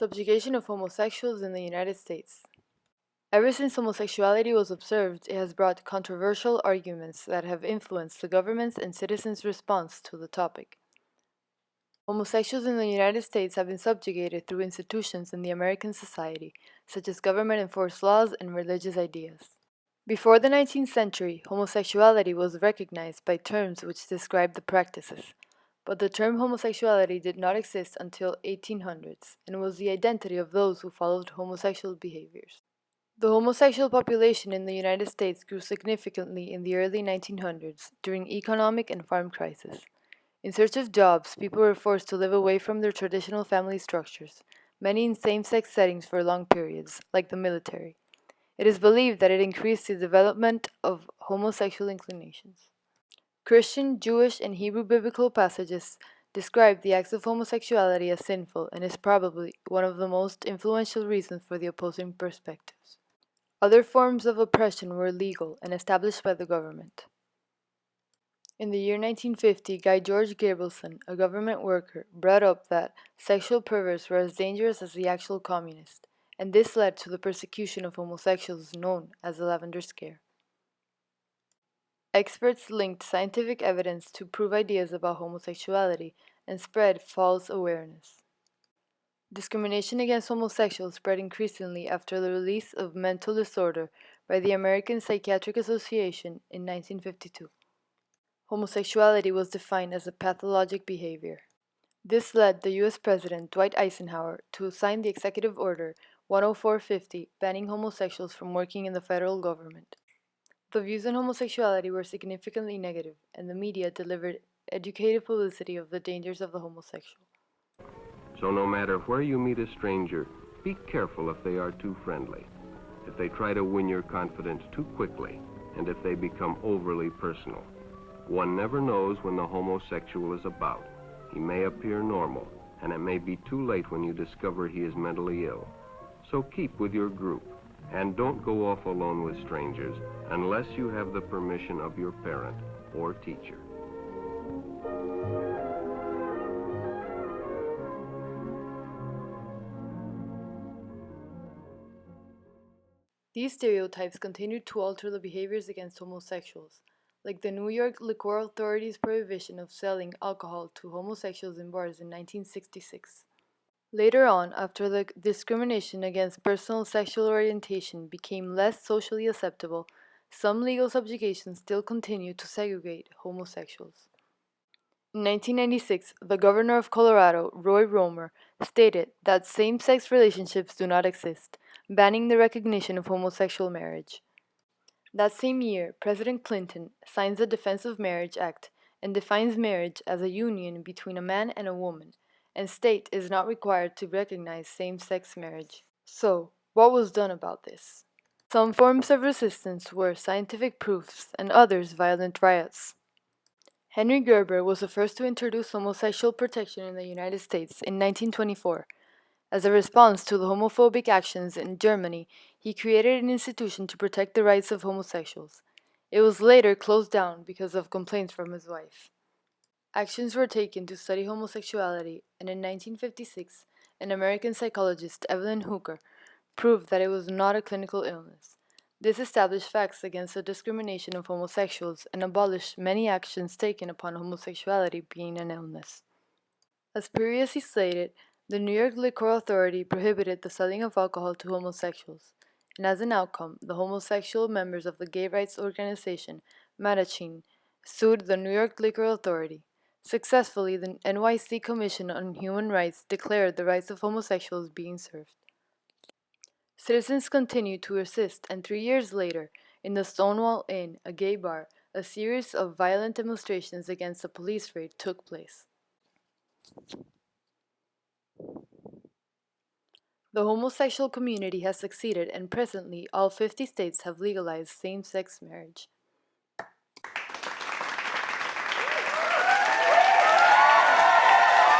Subjugation of homosexuals in the United States. Ever since homosexuality was observed, it has brought controversial arguments that have influenced the government's and citizens' response to the topic. Homosexuals in the United States have been subjugated through institutions in the American society, such as government-enforced laws and religious ideas. Before the 19th century, homosexuality was recognized by terms which described the practices, but the term homosexuality did not exist until 1800s and was the identity of those who followed homosexual behaviors. The homosexual population in the United States grew significantly in the early 1900s during economic and farm crisis. In search of jobs, people were forced to live away from their traditional family structures, many in same-sex settings for long periods, like the military. It is believed that it increased the development of homosexual inclinations. Christian, Jewish, and Hebrew biblical passages describe the acts of homosexuality as sinful and is probably one of the most influential reasons for the opposing perspectives. Other forms of oppression were legal and established by the government. In the year 1950, Guy George Gabrielson, a government worker, brought up that sexual perverts were as dangerous as the actual communists, and this led to the persecution of homosexuals known as the Lavender Scare. Experts linked scientific evidence to prove ideas about homosexuality and spread false awareness. Discrimination against homosexuals spread increasingly after the release of Mental Disorder by the American Psychiatric Association in 1952. Homosexuality was defined as a pathologic behavior. This led the U.S. President Dwight Eisenhower to sign the Executive Order 10450 banning homosexuals from working in the federal government. The views on homosexuality were significantly negative, and the media delivered educated publicity of the dangers of the homosexual. So no matter where you meet a stranger, be careful if they are too friendly, if they try to win your confidence too quickly, and if they become overly personal. One never knows when the homosexual is about. He may appear normal, and it may be too late when you discover he is mentally ill. So keep with your group, and don't go off alone with strangers unless you have the permission of your parent or teacher. These stereotypes continued to alter the behaviors against homosexuals, like the New York Liquor Authority's prohibition of selling alcohol to homosexuals in bars in 1966. Later on, after the discrimination against personal sexual orientation became less socially acceptable, some legal subjugations still continued to segregate homosexuals. In 1996, the governor of Colorado, Roy Romer, stated that same-sex relationships do not exist, banning the recognition of homosexual marriage. That same year, President Clinton signs the Defense of Marriage Act and defines marriage as a union between a man and a woman, and state is not required to recognize same-sex marriage. So, what was done about this? Some forms of resistance were scientific proofs and others violent riots. Henry Gerber was the first to introduce homosexual protection in the United States in 1924. As a response to the homophobic actions in Germany, he created an institution to protect the rights of homosexuals. It was later closed down because of complaints from his wife. Actions were taken to study homosexuality, and in 1956, an American psychologist, Evelyn Hooker, proved that it was not a clinical illness. This established facts against the discrimination of homosexuals and abolished many actions taken upon homosexuality being an illness. As previously stated, the New York Liquor Authority prohibited the selling of alcohol to homosexuals, and as an outcome, the homosexual members of the gay rights organization, Matachin, sued the New York Liquor Authority. Successfully, the NYC Commission on Human Rights declared the rights of homosexuals being served. Citizens continued to resist, and 3 years later, in the Stonewall Inn, a gay bar, a series of violent demonstrations against a police raid took place. The homosexual community has succeeded, and presently all 50 states have legalized same-sex marriage.